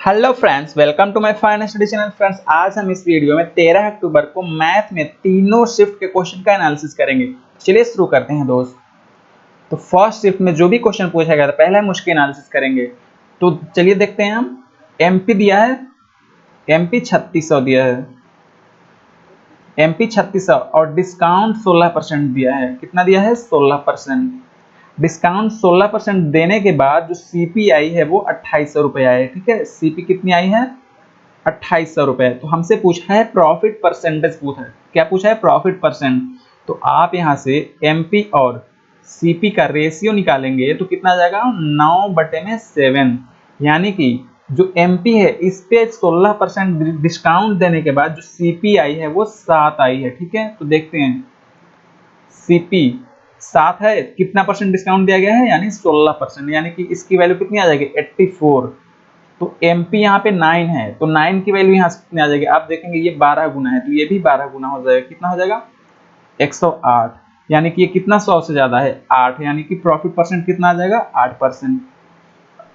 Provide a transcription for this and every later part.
Hello friends, welcome to my finance study channel. Friends, आज हम इस वीडियो में 13 अक्टूबर को मैथ में तीनों शिफ्ट के क्वेश्चन का एनालिसिस करेंगे। चलिए शुरू करते हैं दोस्त। तो फर्स्ट शिफ्ट में जो भी क्वेश्चन पूछा गया था पहले हम उसके एनालिसिस करेंगे। तो चलिए देखते हैं। हम एमपी दिया है, एमपी 3600 दिया है, एमपी 3600 और डिस्काउंट 16% दिया है। कितना दिया है? 16%। डिस्काउंट 16% देने के बाद जो सीपी आई है वो 2800 रुपये आए। ठीक है, सीपी कितनी आई है? 2800 रुपये। तो हमसे पूछा है प्रॉफिट परसेंटेज। पूछा है क्या? पूछा है प्रॉफिट परसेंट। तो आप यहाँ से एमपी और सीपी का रेशियो निकालेंगे तो कितना आ जाएगा? 9/7। यानी कि जो एमपी है इस पे 16% डिस्काउंट देने के बाद जो सीपी आई है वो 7 आई है। ठीक है, तो देखते हैं। सीपी 7 है, कितना परसेंट डिस्काउंट दिया गया है? यानी 16%। यानी कि इसकी वैल्यू कितनी आ जाएगी? 84। तो एमपी यहाँ पे 9 है, तो 9 की वैल्यू यहाँ से कितनी आ जाएगी? आप देखेंगे ये 12 गुना है, तो ये भी 12 गुना हो जाएगा। कितना हो जाएगा? 108। यानी कि ये कितना 100 से ज्यादा है? 8। यानी कि प्रॉफिट परसेंट कितना आ जाएगा? 8%।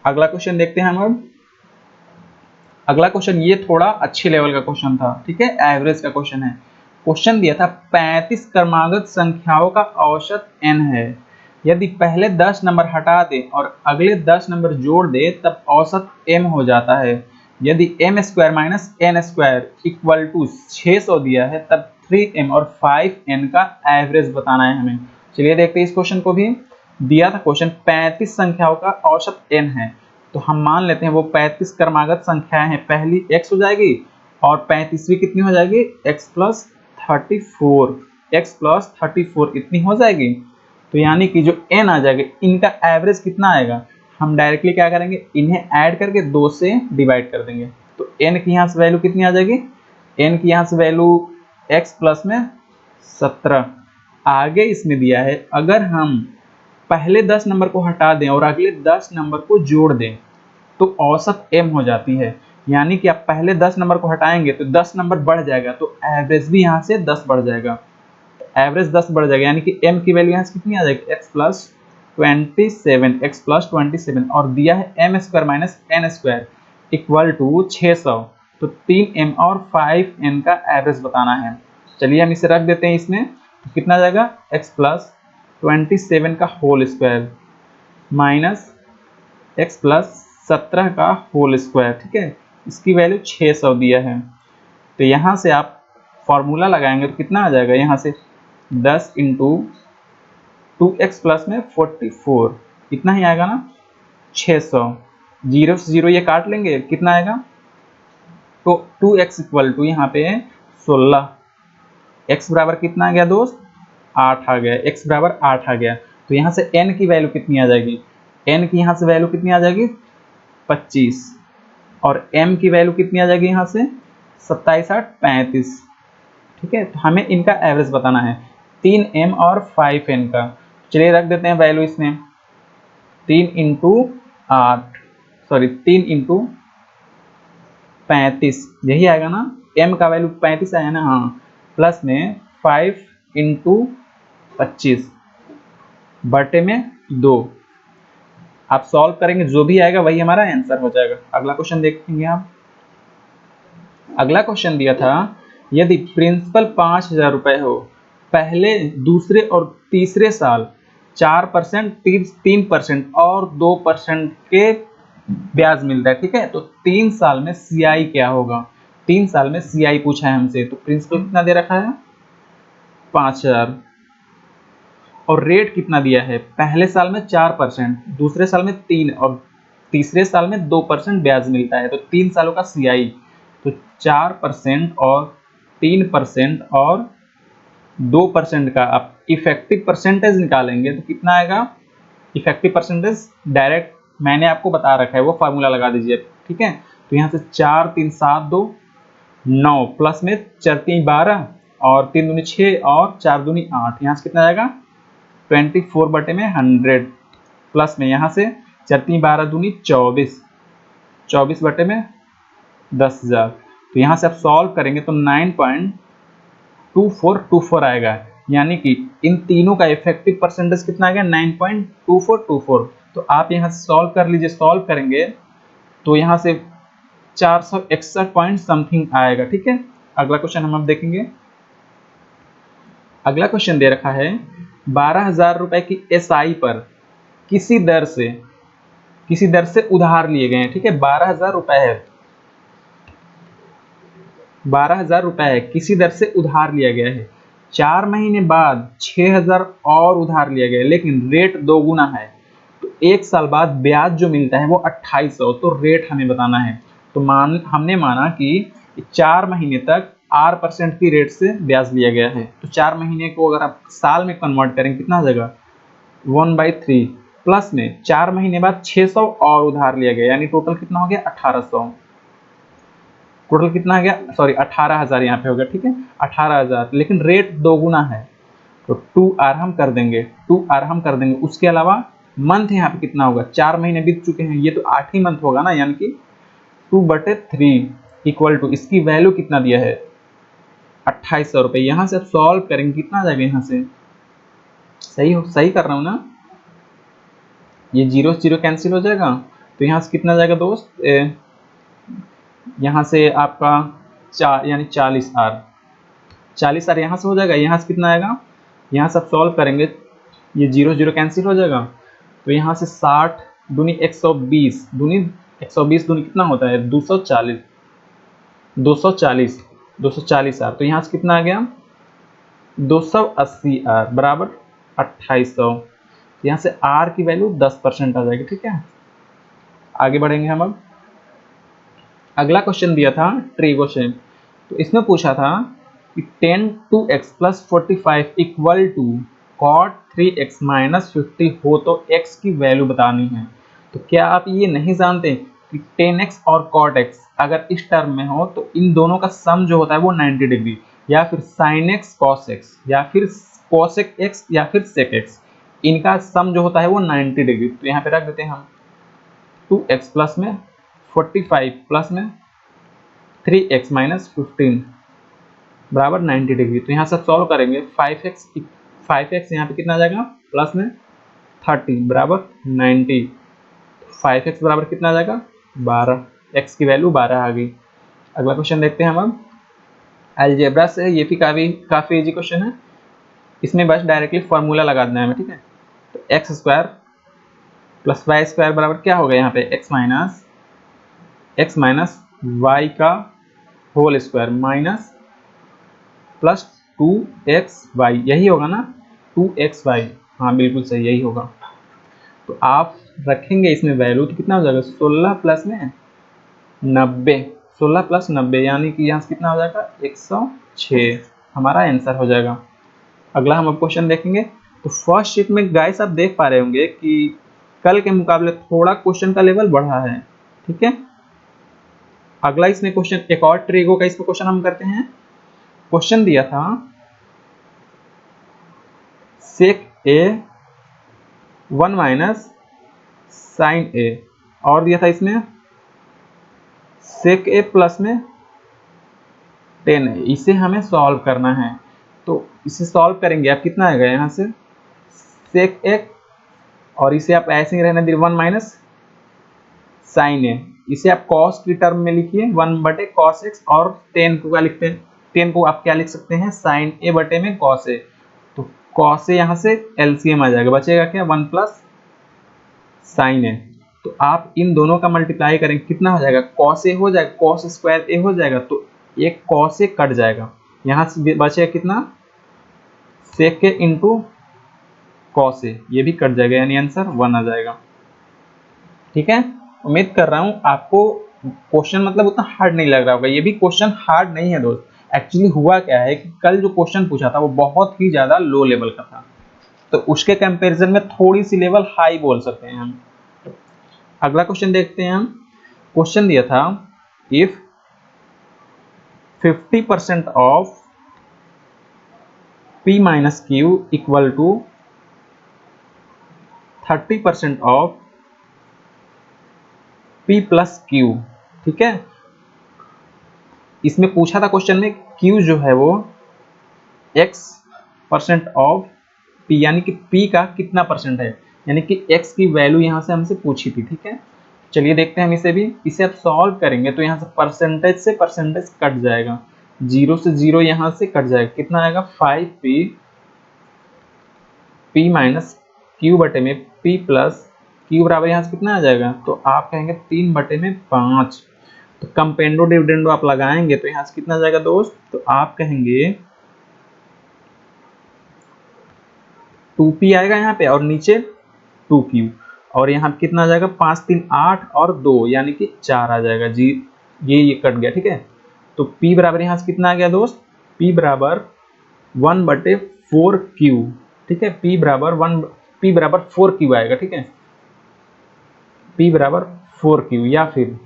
अगला क्वेश्चन देखते हैं हम अब। अगला क्वेश्चन ये थोड़ा अच्छे लेवल का क्वेश्चन था। ठीक है, एवरेज का क्वेश्चन है। क्वेश्चन दिया था 35 क्रमागत संख्याओं का औसत n है। यदि पहले 10 नंबर हटा दे और अगले 10 नंबर जोड़ दे तब औसत m हो जाता है। यदि m² minus n² equal to 600 दिया है तब 3m और 5n का एवरेज बताना है हमें। चलिए देखते हैं इस क्वेश्चन को भी। दिया था क्वेश्चन 35 संख्याओं का औसत n है, तो हम मान लेते हैं वो 35 क्रमागत संख्याएं हैं। पहली x हो जाएगी और 35वीं कितनी हो जाएगी? x प्लस 34 इतनी हो जाएगी। तो यानी कि जो n आ जाएगा इनका एवरेज कितना आएगा? हम डायरेक्टली क्या करेंगे? इन्हें ऐड करके 2 से डिवाइड कर देंगे। तो n की यहाँ से वैल्यू कितनी आ जाएगी? n की यहाँ से वैल्यू x प्लस में 17। आगे इसमें दिया है अगर हम पहले 10 नंबर को हटा दें और अगले 10 नंबर को जोड़ दें तो औसत m हो जाती है। यानी कि आप पहले 10 नंबर को हटाएंगे तो 10 नंबर बढ़ जाएगा, तो एवरेज भी यहाँ से 10 बढ़ जाएगा। एवरेज 10 बढ़ जाएगा यानी कि m की वैल्यू यहाँ से कितनी आ जाएगी? x प्लस 27 और दिया है m² minus n² equal to 600। तो 3m और 5n का एवरेज बताना है। चलिए हम इसे रख देते हैं इसमें। तो कितना आ जाएगा? x प्लस 27 का whole square minus x plus 17 का होल स्क्वायर। ठीक है, इसकी वैल्यू 600 दिया है। तो यहाँ से आप फॉर्मूला लगाएंगे तो कितना आ जाएगा? यहाँ से 10 इंटू 2x प्लस में 44 इतना ही आएगा ना? 600। 0 से 0 ये काट लेंगे, कितना आएगा? तो 2x इक्वल टू यहाँ पे 16। x बराबर कितना आ गया दोस्त? 8 आ गया। x बराबर 8 आ गया। तो यहाँ से n की वैल्यू कितनी आ जाएगी? n की यहाँ से वैल्यू कितनी आ जाएगी? 25। और m की वैल्यू कितनी आ जाएगी यहाँ से? 27 8 35। ठीक है, तो हमें इनका एवरेज बताना है 3m और 5n का। चलिए रख देते हैं वैल्यू इसमें। 3 इंटू 8 सॉरी 3 इंटू 35 यही आएगा ना? m का वैल्यू 35 आया ना? हाँ, प्लस में 5 इंटू 25 बटे में 2। आप सॉल्व करेंगे जो भी आएगा वही हमारा आंसर हो जाएगा। अगला क्वेश्चन देखेंगे आप। अगला क्वेश्चन दिया था यदि प्रिंसिपल 5000 रुपये हो, पहले दूसरे और तीसरे साल 4%, 3% और 2% के ब्याज मिलता है। ठीक है, तो 3 साल में सीआई क्या होगा? 3 साल में सीआई पूछा है हमसे। तो प्रिंसिपल कितना दे रखा है? 5000 और रेट कितना दिया है? पहले साल में 4%, दूसरे साल में 3 और तीसरे साल में 2% ब्याज मिलता है। तो 3 सालों का सीआई तो 4% और 3% और 2% का आप इफेक्टिव परसेंटेज निकालेंगे तो कितना आएगा? इफेक्टिव परसेंटेज डायरेक्ट मैंने आपको बता रखा है, वो फार्मूला लगा दीजिए। ठीक है, तो यहाँ से 4 3 7 2 9 प्लस में 4 3 12 और 3 दूनी 6 और 4 दूनी 8। यहाँ से कितना आएगा? 24 बटे में 100 प्लस में यहाँ से 4 3 12 दूनी 24, 24 बटे में 10,000। तो यहाँ से आप सॉल्व करेंगे तो 9.2424 आएगा। यानी कि इन तीनों का इफेक्टिव परसेंटेज कितना आएगा? 9.2424। तो आप यहाँ से सॉल्व कर लीजिए। सॉल्व करेंगे तो यहाँ से 461 पॉइंट समथिंग आएगा। ठीक है, अगला क्वेश्चन हम अब देखेंगे। अगला क्वेश्चन दे रखा है 12,000 रुपए की एसआई पर किसी दर से उधार लिए गए हैं। ठीक है, 12,000 रुपए है, 12,000 रुपए है, किसी दर से उधार लिया गया है। 4 महीने बाद 6,000 और उधार लिया गया है, लेकिन रेट दोगुना है। तो 1 साल बाद ब्याज जो मिलता है वो 2800, तो रेट हमें बताना है। तो हमने माना कि 4 महीने तक R% की रेट से ब्याज लिया गया है। तो 4 महीने को अगर आप साल में कन्वर्ट करें कितना आ जाएगा, 1/3 प्लस में 4 महीने बाद 600 और उधार लिया गया, यानी टोटल कितना हो गया 1800। टोटल कितना आ गया, सॉरी 18,000 यहाँ पे हो गया। ठीक है, 18,000, लेकिन रेट दोगुना है तो 2R हम कर देंगे, 2R हम कर देंगे। उसके अलावा मंथ यहाँ पे कितना होगा, 4 महीने बीत चुके हैं, ये तो 8 ही मंथ होगा ना, यानी कि 2/3 इक्वल टू इसकी वैल्यू कितना दिया है 2800 रुपये। यहाँ से आप सॉल्व करेंगे कितना आ जाएगा, यहाँ से सही कर रहा हूँ ना, ये 0 0 कैंसिल हो जाएगा। तो यहाँ से कितना जाएगा दोस्त, यहाँ से आपका यानी 40R, 40R यहाँ से हो जाएगा। यहाँ से कितना आएगा, यहाँ से आप सॉल्व करेंगे, ये 0 0 कैंसिल हो जाएगा। तो यहाँ से 60 दूनी 120 दूनी 120 दूनी कितना होता है 240, 240R। तो यहाँ से कितना आ गया 280R बराबर 2800। यहाँ से R की वैल्यू 10% आ जाएगी। ठीक है, आगे बढ़ेंगे हम अब। अगला क्वेश्चन दिया था ट्री क्वेश्चन, तो इसमें पूछा था कि 10(2x + 45) equal to cot 3x - 50 हो तो x की वैल्यू बतानी है। तो क्या आप ये नहीं जानते कि 10x और cot x अगर इस टर्म में हो तो इन दोनों का सम जो होता है वो 90 डिग्री, या फिर sin x cos x, या फिर cosec x, या फिर sec x, इनका सम जो होता है वो 90 डिग्री। तो यहाँ पे रख देते हैं हम 2x प्लस में 45 प्लस में 3x - 15 बराबर 90 डिग्री। तो यहाँ से सॉल्व करेंगे 5x यहाँ पे कितना आ जाएगा प्लस में 30 बराबर 90। 5x बराबर कितना आ जाएगा 12, x की वैल्यू 12 आ गई। अगला क्वेश्चन देखते हैं हम अब अलजेब्रा से। ये भी काफ़ी इजी क्वेश्चन है, इसमें बस डायरेक्टली फॉर्मूला लगा देना है हमें। ठीक है, तो x² + y² बराबर क्या होगा यहाँ पे x y का whole square minus plus 2xy, यही होगा ना 2xy, हाँ बिल्कुल सही यही होगा। तो आप रखेंगे इसमें वैल्यू तो कितना हो जाएगा 16 प्लस में 90, 16 प्लस 90 यानी कि यहाँ से कितना हो जाएगा 106, हमारा आंसर हो जाएगा। अगला हम अब क्वेश्चन देखेंगे। तो फर्स्ट शीट में गाइस आप देख पा रहे होंगे कि कल के मुकाबले थोड़ा क्वेश्चन का लेवल बढ़ा है। ठीक है, अगला इसमें क्वेश्चन एक और ट्रीगो का इसमें क्वेश्चन हम करते हैं। क्वेश्चन दिया था sec a 1 - sin a, और दिया था इसमें sec a प्लस में 10a। इसे हमें सॉल्व करना है, तो इसे सॉल्व करेंगे आप कितना आएगा यहाँ से sec a, और इसे आप ऐसे ही रहने दीजिए 1 - sin a। इसे आप cos की टर्म में लिखिए 1/cos x, और 10 को क्या लिखते हैं, 10 को आप क्या लिख सकते हैं sin a बटे में cos a। तो cos a यहाँ से LCM आ जाएगा, बचेगा क्या 1 प्लस sin a। तो आप इन दोनों का मल्टीप्लाई करेंगे कितना हो जाएगा cos a हो जाएगा, cos² a हो जाएगा, तो एक cos a कट जाएगा, यहाँ से बचेगा कितना sec a into cos a, ये भी कट जाएगा, यानी आंसर 1 आ जाएगा। ठीक है, उम्मीद कर रहा हूँ आपको क्वेश्चन मतलब उतना हार्ड नहीं लग रहा होगा। ये भी क्वेश्चन हार्ड नहीं है दोस्त, एक्चुअली हुआ क्या है कि कल जो क्वेश्चन पूछा था वो बहुत ही ज़्यादा लो लेवल का था, तो उसके कंपैरिजन में थोड़ी सी लेवल हाई बोल सकते हैं हम। अगला क्वेश्चन देखते हैं हम। क्वेश्चन दिया था if 50% of p - q equal to 30% of p + q। ठीक है, इसमें पूछा था क्वेश्चन में q जो है वो x% ऑफ p, यानी कि p का कितना परसेंट है, यानी कि x की वैल्यू यहाँ से हमसे पूछी थी। ठीक है, चलिए देखते हैं हम इसे भी। इसे आप सॉल्व करेंगे तो यहाँ से परसेंटेज कट जाएगा, 0 से 0 यहाँ से कट जाएगा, कितना आएगा 5p p माइनस q बटे में p प्लस q बराबर यहाँ से कितना आ जाएगा, तो आप कहेंगे 3 बटे में 5। तो कंपेंडो डिविडेंडो आप लगाएंगे तो यहाँ से कितना आ जाएगा दोस्त, तो आप कहेंगे 2p आएगा यहाँ पे और नीचे 2q, और यहाँ पे कितना आ जाएगा 5 3 8 और 2 यानी कि 4 आ जाएगा जी। ये कट गया, ठीक है। तो p बराबर यहाँ से कितना आ गया दोस्त, p बराबर 1 बटे 4q, ठीक है। p बराबर 4q आएगा, ठीक है। p बराबर 4q या फिर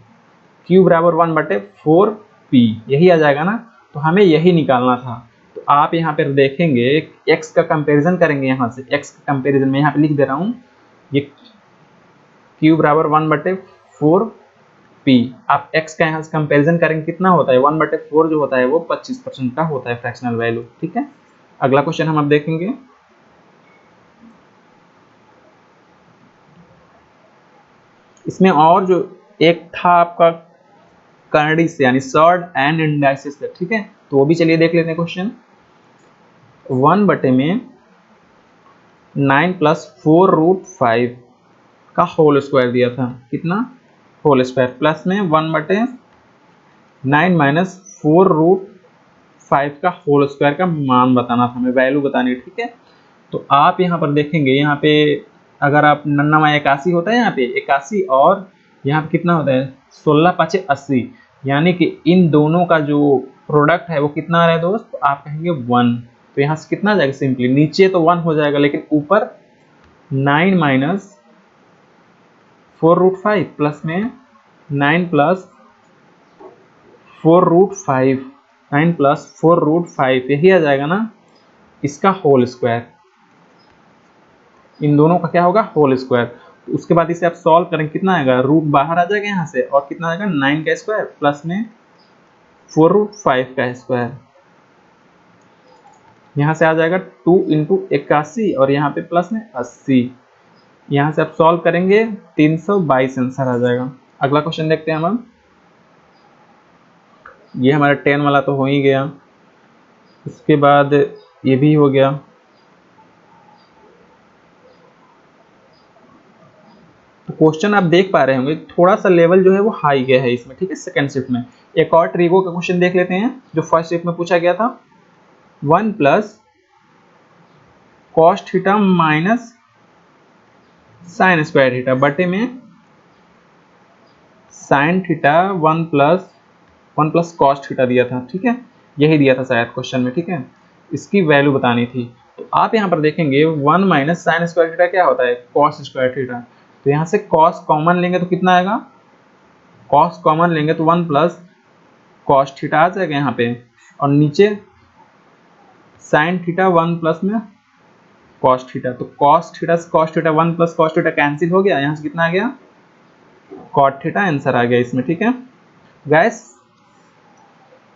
q बराबर 1 बटे 4p, यही आ जाएगा ना। तो हमें यही निकालना था। तो आप यहाँ पर देखेंगे x का कंपैरिजन करेंगे, यहाँ से x का कंपैरिजन मैं यहाँ पे लिख दे रहा हूँ, ये q बराबर 1 बटे 4p। आप x का यहाँ से कंपैरिजन करेंगे, कितना होता है 1 बटे 4 जो होता है वो 25% का होता है फ्रैक्शनल वैल्यू, ठीक है। अगला क्वेश्चन हम अब देखेंगे। इसमें और जो एक था आपका करंडी से यानी सॉर्ड एंड इंडाइसिस से, ठीक है। तो वो भी चलिए देख लेते हैं क्वेश्चन। 1 बटे में 9 प्लस 4 रूट 5 का होल स्क्वायर दिया था, कितना होल स्क्वायर, प्लस में 1 बटे 9 माइनस 4 रूट 5 का होल स्क्वायर का मान बताना था, हमें वैल्यू बतानी है, ठीक है। तो आप यहाँ पर देखेंगे, यहाँ पे अगर आप नन्ना 81 होता है यहाँ पे 81, और यहाँ पे कितना होता है 16 5 80, यानी कि इन दोनों का जो प्रोडक्ट है वो कितना आ रहा है दोस्त, तो आप कहेंगे 1। तो यहाँ से कितना आ जाएगा, सिंपली नीचे तो 1 हो जाएगा, लेकिन ऊपर 9 माइनस 4 रूट 5 प्लस में 9 प्लस 4 रूट 5, 9 प्लस 4 रूट 5, यही आ जाएगा ना इसका होल स्क्वायर। इन दोनों का क्या होगा, होल स्क्वायर। तो उसके बाद इसे आप सॉल्व करेंगे, कितना आएगा, रूट बाहर आ जाएगा यहाँ से, और कितना आएगा 9 का स्क्वायर प्लस में 4 रूट 5 का स्क्वायर, यहाँ से आ जाएगा 2 इंटू 81 और यहाँ पे प्लस में 80। यहाँ से आप सॉल्व करेंगे 322 आंसर आ जाएगा। अगला क्वेश्चन देखते हैं हम। ये हमारा 10 वाला तो हो ही गया, उसके बाद ये भी हो गया। तो क्वेश्चन आप देख पा रहे होंगे थोड़ा सा लेवल जो है वो हाई गया है इसमें, ठीक है, सेकंड शिफ्ट में। एक और ट्रिगो का क्वेश्चन देख लेते हैं जो फर्स्ट शिफ्ट में पूछा गया था। 1 plus cos theta minus sine square theta बटे में sine theta 1 plus cos theta दिया था, ठीक है। यही दिया था शायद क्वेश्चन में, ठीक है। इसकी वैल्यू बतानी थी। तो आप यहाँ पर देखेंगे 1 माइनस साइन स्क्वायर थीटा क्या होता है, कॉस स्क्वायर थीटा। तो यहाँ से कॉस कॉमन लेंगे तो कितना आएगा, कॉस कॉमन लेंगे तो 1 प्लस कॉस थीटा आ जाएगा यहाँ पे, और नीचे साइन थीटा 1 प्लस में कॉस थीटा। तो कॉस थीटा से cos theta 1 plus cos theta cancel हो गया, यहाँ से कितना आ गया कॉट थीटा आंसर आ गया इसमें, ठीक है गाइस।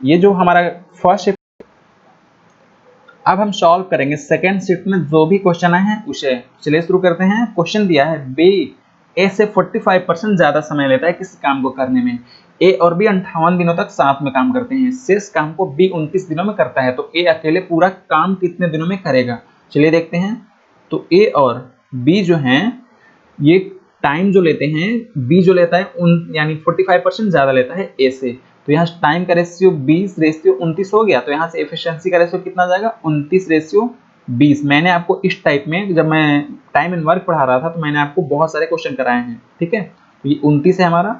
ये जो हमारा फर्स्ट शिफ्ट, अब हम सॉल्व करेंगे सेकेंड शिफ्ट में जो भी क्वेश्चन आए हैं उसे। चलिए शुरू करते हैं। क्वेश्चन दिया है बी ए से 45% ज्यादा समय लेता है किसी काम को करने में। ए और बी 58 दिनों तक साथ में काम करते हैं, शेष काम को बी 29 दिनों में करता है, तो ए अकेले पूरा काम कितने दिनों में करेगा। चलिए देखते हैं। तो ए और बी जो हैं ये टाइम जो लेते हैं, बी जो लेता है उन यानी 45% ज्यादा लेता है ए से। तो यहाँ टाइम का रेशियो 20 रेशियो 29 हो गया, तो यहाँ से एफिशिएंसी का रेशियो कितना जाएगा 29 रेशियो 20। मैंने आपको इस टाइप में जब मैं टाइम एंड वर्क पढ़ा रहा था तो मैंने आपको बहुत सारे क्वेश्चन कराए हैं, ठीक है। तो ये 29 है हमारा,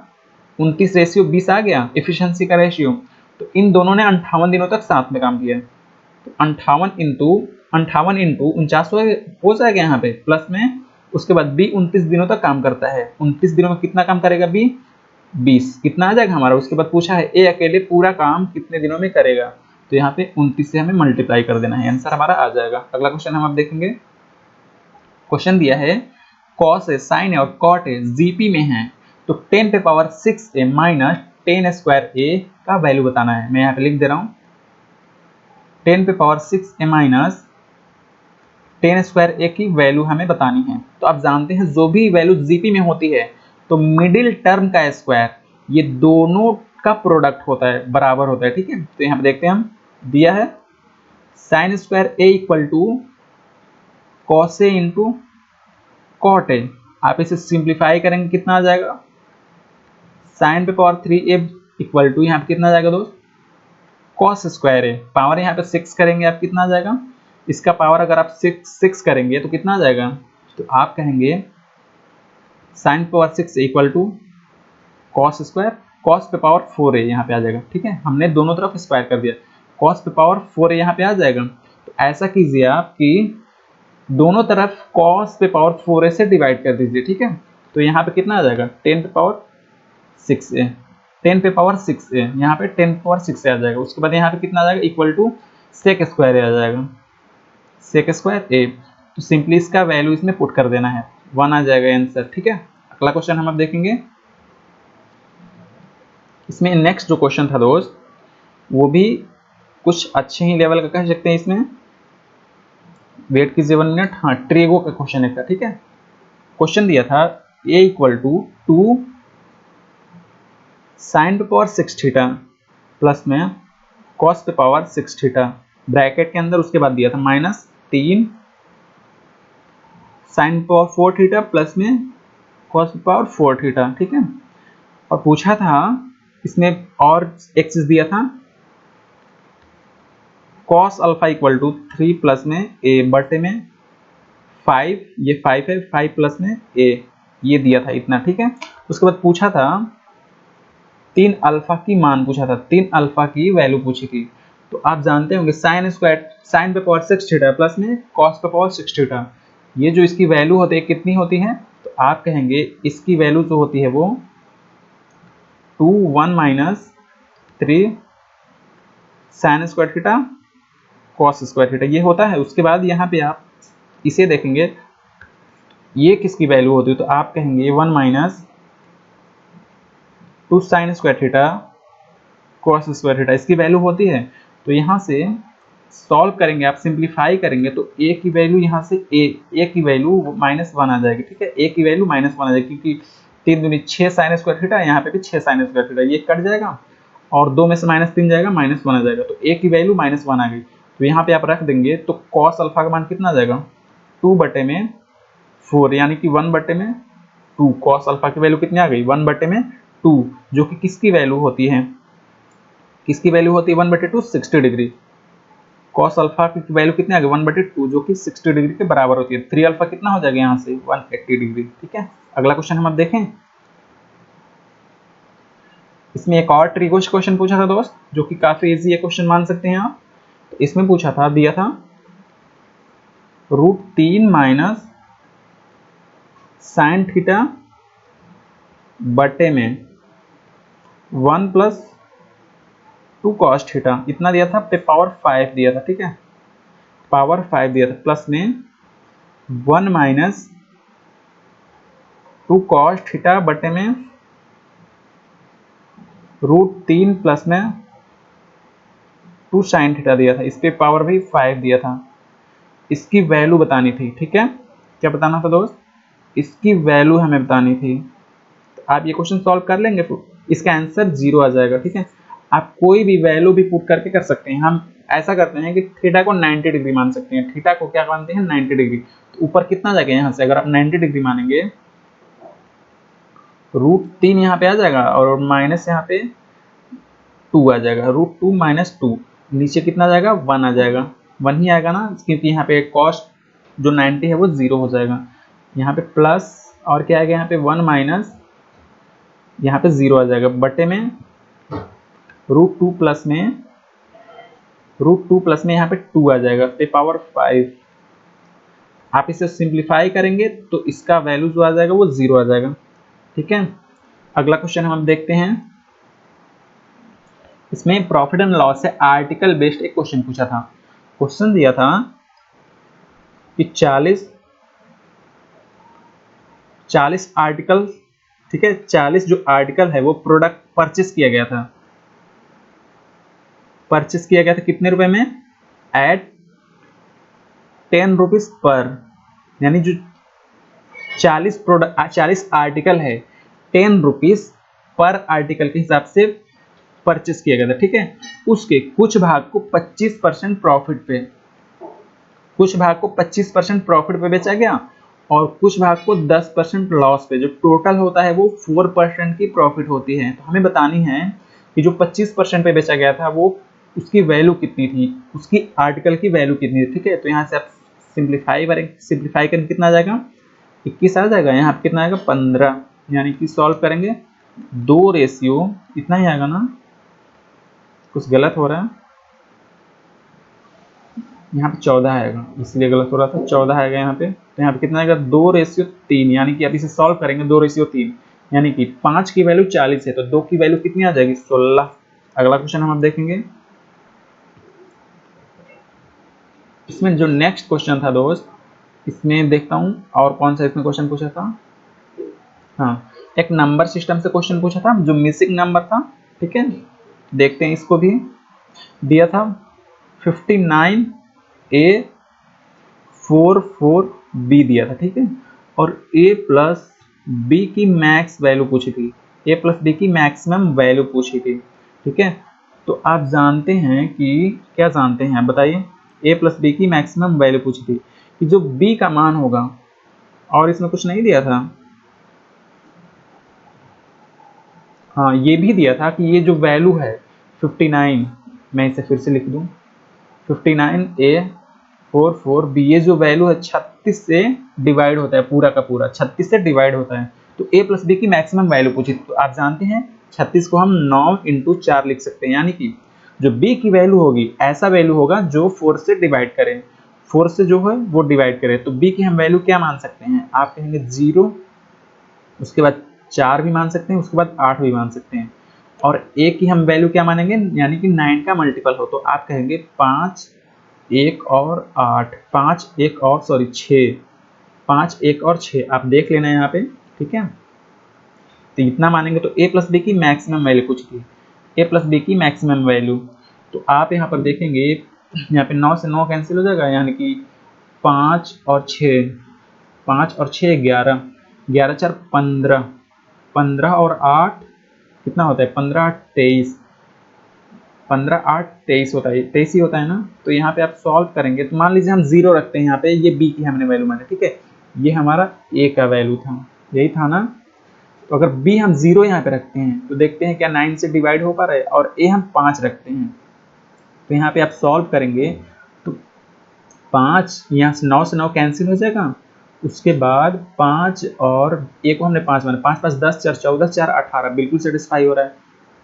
29 रेशियो 20 आ गया एफिशिएंसी का रेशियो। तो इन दोनों ने 58 दिनों तक साथ में काम किया। तो 58 इंटू 49 हो जाएगा यहाँ पे, प्लस में उसके बाद बी 29 दिनों तक काम करता है। 29 दिनों में कितना काम करेगा बी 20, कितना आ जाएगा हमारा। उसके बाद पूछा है ए अकेले पूरा काम कितने दिनों में करेगा, तो यहाँ पे 29 से हमें मल्टीप्लाई कर देना है, आंसर हमारा आ जाएगा। अगला क्वेश्चन हम अब देखेंगे। क्वेश्चन दिया है कॉस ए साइन ए और कॉट ए जीपी में है, तो 10 पे पावर 6 ए माइनस 10 स्क्वायर ए का वैल्यू बताना है। मैं यहाँ पे लिख दे रहा हूँ 10 पे पावर 6 ए माइनस 10 स्क्वायर ए की वैल्यू हमें बतानी है। तो आप जानते हैं जो भी वैल्यू जीपी में होती है तो मिडिल टर्म का स्क्वायर ये दोनों का प्रोडक्ट होता है, बराबर होता है, ठीक है। तो यहाँ पे देखते हैं हम, दिया है sine square A equal to cos A into cot A. आप इसे सिंप्लीफाई करेंगे कितना आ जाएगा, साइन पे पावर 3a इक्वल टू यहाँ पे कितना आ जाएगा दोस्त, कॉस स्क्वायर ए, पावर यहाँ पे 6 करेंगे आप कितना आ जाएगा, इसका पावर अगर आप 6 करेंगे तो कितना आ जाएगा, तो आप कहेंगे साइन पे power 6 equal to cos square, cos पे पावर 4a यहाँ पे आ जाएगा, ठीक है। हमने दोनों तरफ स्क्वायर कर दिया, कॉस पे पावर 4a यहाँ पे आ जाएगा। तो ऐसा कीजिए आप कि दोनों तरफ कॉस पे पावर 4a से डिवाइड कर दीजिए, ठीक है। तो यहाँ पे कितना आ जाएगा, 10 पे पावर 6a, 10 पे पावर 6a, यहाँ पे 10 पे पावर 6a आ जाएगा। उसके बाद यहाँ पे कितना आ जाएगा, इक्वल टू सेक स्क्वायर आ जाएगा, सेक स्क्वायर a। तो सिंपली इसका वैल्यू इसमें पुट कर देना है, 1 आ जाएगा आंसर, ठीक है। अगला क्वेश्चन हम अब देखेंगे। इसमें नेक्स्ट जो क्वेश्चन था दोस्त, वो भी कुछ अच्छे ही लेवल का कह सकते हैं। इसमें वेट कीजिए 1 मिनट, हाँ ट्रिगो का क्वेश्चन है, ठीक है। क्वेश्चन दिया था a इक्वल टू 2 साइन पे पावर 6 थीटा प्लस में कॉस पे पावर 6 थीटा, ब्रैकेट के अंदर उसके बाद दिया था माइनस 3 साइन पे पावर 4 थीटा प्लस में कॉस पे पावर 4 थीटा, ठीक है। और पूछा था इसमें और एक चीज दिया था, cos alpha equal to 3 plus में a बटे में 5, ये 5 है, 5 प्लस में a, ये दिया था इतना, ठीक है। उसके बाद पूछा था 3 अल्फा की मान पूछा था, 3 अल्फा की वैल्यू पूछी थी। तो आप जानते होंगे साइन स्क्वायर, साइन पे पावर 6 थीटा प्लस में कॉस पे पावर 6 थीटा, ये जो इसकी वैल्यू होती है कितनी होती है, तो आप कहेंगे इसकी वैल्यू जो होती है वो 2 1 minus 3 sine square theta cos square theta, ये होता है। उसके बाद यहाँ पे आप इसे देखेंगे ये किसकी वैल्यू होती है, तो आप कहेंगे 1 minus 2 sine square theta cos square theta, इसकी वैल्यू होती है। तो यहाँ से सॉल्व करेंगे आप, सिंप्लीफाई करेंगे तो a की वैल्यू यहाँ से a की वैल्यू -1 आ जाएगी, ठीक है। a की वैल्यू -1 आ जाएगी क्योंकि 3 दूनी 6 साइन स्क्वायर थीटा, यहाँ पे भी 6 साइन स्क्वायर थीटा, ये कट जाएगा और 2 में से -3 जाएगा, -1 आ जाएगा। तो a की वैल्यू -1 आ गई। तो यहाँ पे आप रख देंगे तो कॉस अल्फा का मान कितना आ जाएगा, 2 बटे में 4 यानी कि 1 बटे में 2, कॉस अल्फा की वैल्यू कितनी आ गई, 1 बटे में 2, जो कि किसकी वैल्यू होती है, किसकी वैल्यू होती है 1 बटे 2 60 डिग्री। कॉस अल्फा की वैल्यू कितनी आ गई 1 बटे 2, जो कि 60 डिग्री के बराबर होती है। 3 अल्फा कितना हो जाएगा यहाँ से 180 डिग्री, ठीक है। अगला क्वेश्चन हम अब देखें। इसमें एक और ट्रिगोश क्वेश्चन पूछा था दोस्त, जो कि काफी इजी है क्वेश्चन मान सकते हैं आप। तो इसमें पूछा था, दिया था √3 माइनस साइन थीटा बटे में 1 प्लस 2 कॉस थीटा, इतना दिया था, पे पावर 5 दिया था, ठीक है, पावर 5 दिया था, प्लस में 1 माइनस 2 कॉस थीटा बटे में √3 प्लस में 2 साइन थीटा दिया था, इस पे पावर भी 5 दिया था। इसकी वैल्यू बतानी थी, ठीक है। क्या बताना था दोस्त, इसकी वैल्यू हमें बतानी थी। तो आप ये क्वेश्चन सॉल्व कर लेंगे, इसका आंसर 0 आ जाएगा, ठीक है। आप कोई भी वैल्यू भी पुट करके कर सकते हैं। हम ऐसा करते हैं कि थीटा को 90 डिग्री मान सकते हैं, थीटा को क्या मानते हैं 90 डिग्री। तो ऊपर कितना जाएगा यहाँ से, अगर आप 90 डिग्री मानेंगे √3 यहाँ पे आ जाएगा और माइनस यहाँ पे 2 आ जाएगा, √2 माइनस 2, नीचे कितना आ जाएगा 1 आ जाएगा, 1 ही आएगा ना, क्योंकि यहाँ पे कॉस्ट जो 90 है वो 0 हो जाएगा। यहाँ पे प्लस और क्या आएगा यहाँ पे 1 माइनस यहाँ पे 0 आ जाएगा, बटे में √2 प्लस में यहाँ पे 2 आ जाएगा, पे पावर 5। आप इसे सिंप्लीफाई करेंगे तो इसका वैल्यू जो आ जाएगा वो 0 आ जाएगा, ठीक है। अगला क्वेश्चन हम देखते हैं। इसमें प्रॉफिट एंड लॉस से आर्टिकल बेस्ड एक क्वेश्चन पूछा था। क्वेश्चन दिया था कि 40 आर्टिकल, ठीक है, 40 जो आर्टिकल है वो प्रोडक्ट परचेस किया गया था, परचेस किया गया था कितने रुपए में, एट 10 रुपीज पर, यानी जो 40 आर्टिकल है ₹10 पर आर्टिकल के हिसाब से परचेस किया गया था, ठीक है। उसके कुछ भाग को 25% प्रॉफिट पे, कुछ भाग को 25% प्रॉफिट पे बेचा गया और कुछ भाग को 10% लॉस पे, जो टोटल होता है वो 4% की प्रॉफिट होती है। तो हमें बतानी है कि जो 25% पे बेचा गया था वो उसकी वैल्यू कितनी थी, उसकी आर्टिकल की वैल्यू कितनी थी, ठीक है। तो यहाँ से आप सिंप्लीफाई करेंगे कितना आ जाएगा, 21 आ जाएगा। यहाँ पे कितना आएगा 15, यानी कि सॉल्व करेंगे 2 रेशियो इतना ही आएगा ना, कुछ गलत हो रहा है, यहाँ पे 14 आएगा इसलिए गलत हो रहा था, 14 आएगा यहाँ पे। तो यहाँ पे कितना आएगा 2:3, यानी कि अब इसे सॉल्व करेंगे 2:3, यानी कि 5 की वैल्यू 40 है तो 2 की वैल्यू कितनी आ जाएगी 16। अगला क्वेश्चन हम अब देखेंगे। इसमें जो नेक्स्ट क्वेश्चन था दोस्त, इसमें देखता हूँ और कौन सा इसमें क्वेश्चन पूछा था। हाँ, एक नंबर सिस्टम से क्वेश्चन पूछा था जो मिसिंग नंबर था, ठीक है। देखते हैं, इसको भी दिया था 59A44B दिया था, ठीक है। और A प्लस बी की मैक्स वैल्यू पूछी थी, A प्लस बी की मैक्सिमम वैल्यू पूछी थी, ठीक है। तो आप जानते हैं कि क्या जानते हैं आप बताइए, A प्लस बी की मैक्सिमम वैल्यू पूछी थी कि जो B का मान होगा, और इसमें कुछ नहीं दिया था। हाँ, ये भी दिया था कि ये जो वैल्यू है 59, मैं इसे फिर से लिख दूं 59A44B, ये जो वैल्यू है 36 से डिवाइड होता है, पूरा का पूरा 36 से डिवाइड होता है। तो A प्लस बी की मैक्सिमम वैल्यू पूछी, तो आप जानते हैं 36 को हम 9 × 4 लिख सकते हैं, यानी कि जो B की वैल्यू होगी ऐसा वैल्यू होगा जो 4 से डिवाइड करे, 4 से जो है वो डिवाइड करे। तो B की हम वैल्यू क्या मान सकते हैं, आप कहेंगे 0, उसके बाद 4 भी मान सकते हैं, उसके बाद 8 भी मान सकते हैं, और A की हम वैल्यू क्या मानेंगे, यानी कि 9 का मल्टीपल हो। तो आप कहेंगे 5 1 और 8, 5 1 और 6, 5 1 और 6, आप देख लेना यहाँ पे, ठीक है। तो इतना मानेंगे तो A प्लस बी की मैक्सिमम वैल्यू पूछी थी, A प्लस बी की मैक्सिमम वैल्यू। तो आप यहाँ पर देखेंगे यहाँ पे 9 से 9 कैंसिल हो जाएगा, यानी कि 5 और 6, 5 और 6 11, 11 4 15, 15 और 8 कितना होता है 15 8 23, 15 8 23 होता है, 23 ही होता है ना। तो यहाँ पे आप सॉल्व करेंगे तो मान लीजिए हम 0 रखते हैं यहाँ पे, ये B की हमने वैल्यू मानी, ठीक है। ये हमारा A का वैल्यू था, यही था ना। तो अगर B हम 0 यहाँ पे रखते हैं तो देखते हैं क्या 9 से डिवाइड हो पा रहा है, और A हम 5 रखते हैं तो यहाँ पे आप सॉल्व करेंगे तो 5 यहाँ से 9 से 9 कैंसिल हो जाएगा, उसके बाद 5 और A को हमने 5 माना, 5 5 10 4 14 4 18, बिल्कुल सेटिस्फाई हो रहा है।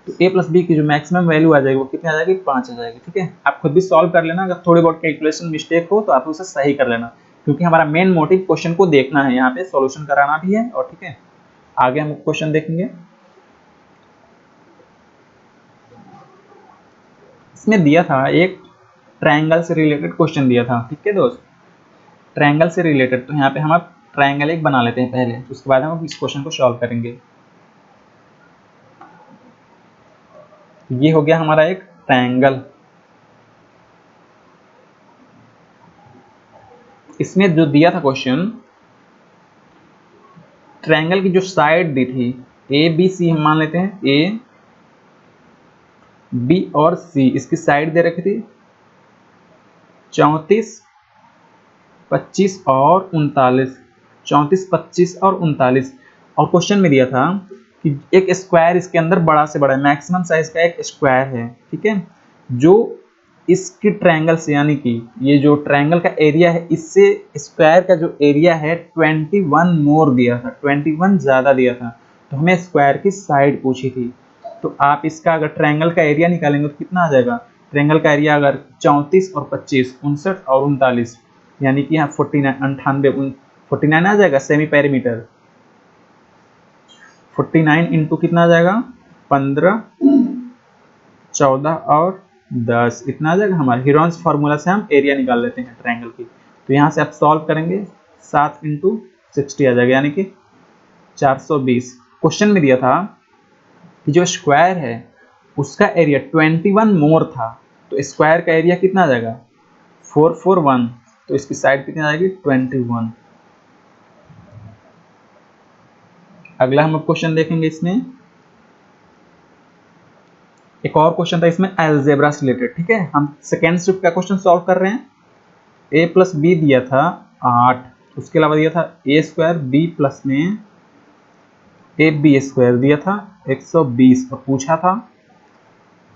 तो A प्लस बी की जो मैक्सिमम वैल्यू आ जाएगी वो कितनी आ जाएगी 5 आ जाएगी, ठीक है। आप खुद भी सॉल्व कर लेना, अगर थोड़ी बहुत कैलकुलेशन मिस्टेक हो तो आप उसे सही कर लेना, क्योंकि हमारा मेन मोटिव क्वेश्चन को देखना है, यहाँ पे सॉल्यूशन कराना भी है, और ठीक है। आगे हम क्वेश्चन देखेंगे। इसमें दिया था एक ट्रायंगल से रिलेटेड क्वेश्चन दिया था, ठीक है दोस्त, ट्रायंगल से रिलेटेड। तो यहाँ पे हम अब ट्रायंगल एक बना लेते हैं पहले, उसके बाद हम इस क्वेश्चन को सॉल्व करेंगे। ये हो गया हमारा एक ट्रायंगल। इसमें जो दिया था क्वेश्चन, ट्रायंगल की जो साइड दी थी ए बी सी, हम मान लेते हैं ए बी और सी, इसकी साइड दे रखी थी 34 25 और 39, 34 25 और 39। और क्वेश्चन में दिया था कि एक स्क्वायर इसके अंदर बड़ा से बड़ा मैक्सिमम साइज का एक स्क्वायर है, ठीक है, जो इसकी ट्रायंगल से, यानी कि ये जो ट्रायंगल का एरिया है इससे स्क्वायर का जो एरिया है 21 मोर दिया था, 21 ज़्यादा दिया था। तो हमें स्क्वायर की साइड पूछी थी। तो आप इसका अगर ट्रायंगल का एरिया निकालेंगे तो कितना आ जाएगा, ट्रायंगल का एरिया अगर 34 और 25, 59 और 39, यानी कि यहाँ 49 49 आ जाएगा सेमी पेरीमीटर, 49 इंटू कितना आ जाएगा 15 14 और 10, इतना आ जाएगा। हमारे हीरोन्स फार्मूला से हम एरिया निकाल लेते हैं ट्रायंगल की। तो यहाँ से आप सॉल्व करेंगे 7 × 60 आ जाएगा, यानी कि 420। क्वेश्चन में दिया था कि जो स्क्वायर है उसका एरिया 21 मोर था, तो स्क्वायर का एरिया कितना आ जाएगा 441, तो इसकी साइड कितनी आ जाएगी 21। अगला हम अब क्वेश्चन देखेंगे। इसमें एक और क्वेश्चन था इसमें अलजेब्रा से रिलेटेड, ठीक है। हम सेकेंड शिफ्ट का क्वेश्चन सॉल्व कर रहे हैं। a प्लस बी दिया था 8, उसके अलावा दिया था a स्क्वायर बी प्लस में ए बी स्क्वायर दिया था 120 और पूछा था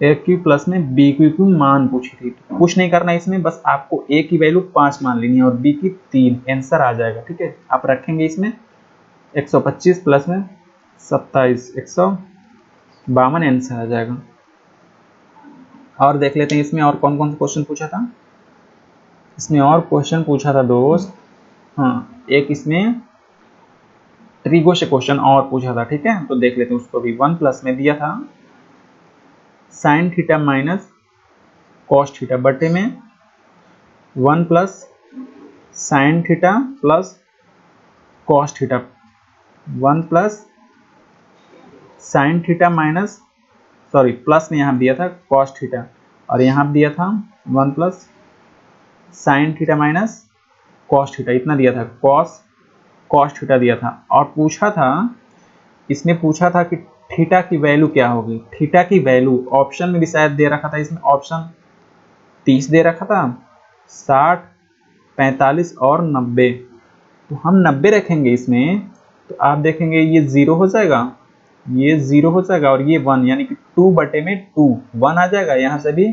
ए क्यू प्लस में बी क्यू की मान पूछी थी। कुछ नहीं करना है इसमें, बस आपको a की वैल्यू 5 मान लेनी है और b की 3, आंसर आ जाएगा, ठीक है। आप रखेंगे इसमें 125 प्लस में 27, 152 आंसर आ जाएगा। और देख लेते हैं इसमें और कौन कौन सा क्वेश्चन पूछा था। इसमें और क्वेश्चन पूछा था दोस्त, हाँ एक इसमें ट्रिगो से क्वेश्चन और पूछा था, ठीक है। तो देख लेते हैं उसको भी। 1 प्लस में दिया था sine theta minus cos theta बटे में 1 plus sine theta plus cos theta, 1 plus sine theta minus, sorry plus में यहाँ दिया था कॉस थीटा और यहाँ दिया था 1 plus sine theta minus cos theta, इतना दिया था, कॉस थीटा दिया था। और पूछा था, इसमें पूछा था कि थीटा की वैल्यू क्या होगी। थीटा की वैल्यू ऑप्शन में भी शायद दे रखा था, इसमें ऑप्शन 30 दे रखा था, 60, 45 और 90। तो हम 90 रखेंगे इसमें, तो आप देखेंगे ये 0 हो जाएगा, ये 0 हो जाएगा और ये 1, यानी कि 2 बटे में 2 1 आ जाएगा। यहाँ से भी